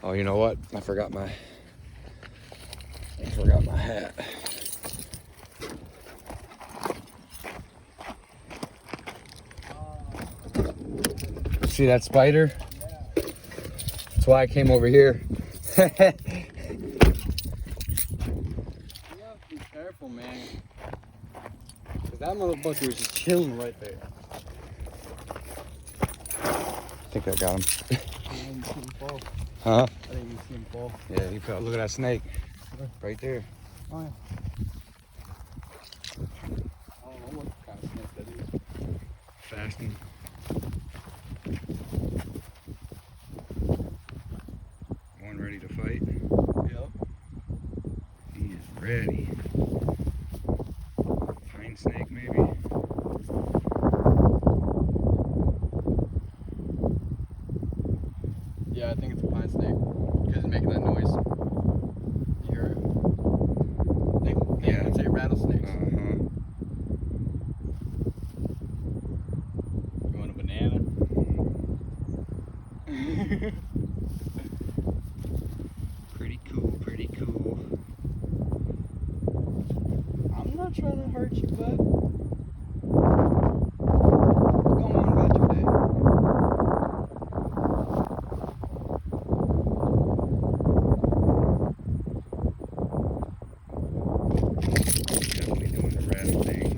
Oh, you know what? I forgot my hat. See that spider? Yeah. That's why I came over here. You have to be careful, man. Cause that motherfucker was just chilling right there. I think I got him. I didn't see him fall. Huh? I didn't even see him fall. Yeah, he fell. Look at that snake. Right there. Oh yeah. I don't know what kind of snake that is. Fasting. One ready to fight. Yep. He is ready. Pine snake, maybe. Yeah, I think it's a pine snake. Because it's making that noise. You hear it? They would say rattlesnakes. You want a banana? Pretty cool, pretty cool. I'm not trying to hurt you, bud. Go on about your day. Definitely doing the rattle thing.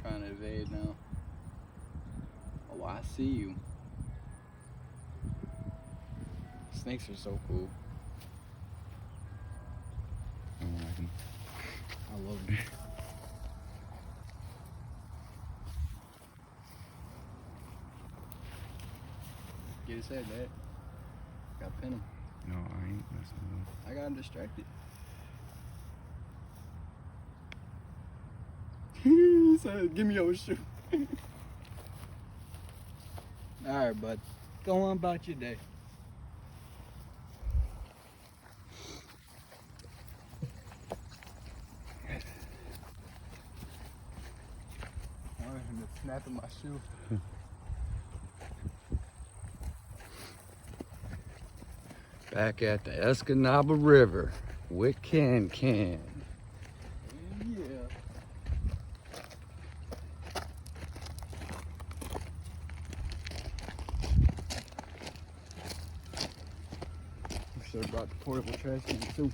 Trying to evade now. Oh, I see you. Snakes are so cool. I love them. Get his head, Dad. Gotta pin him. No, I ain't messing with him. I got him distracted. He said, give me your shoe. Alright, bud. Go on about your day. I wanted him to snap in my shoe. Back at the Escanaba River with Can. Yeah. We should have brought the portable trash can too.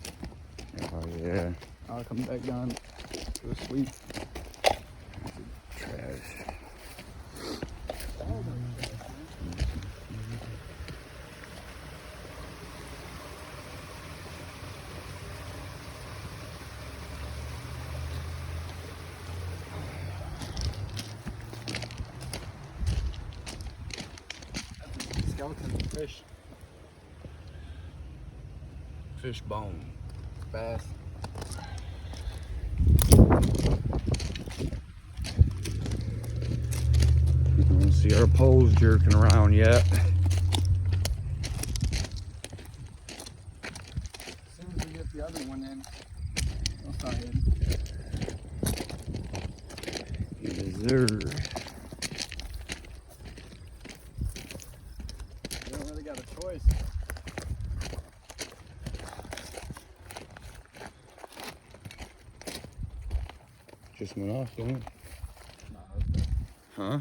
Oh yeah, I'll come back down to a sleep. trash. Skeleton fish. Fish bone. Bass. You don't see our poles jerking around yet. As soon as we get the other one in, we'll start hitting. Deserve. We don't really got a choice. Just went off, didn't it? Nah, Huh?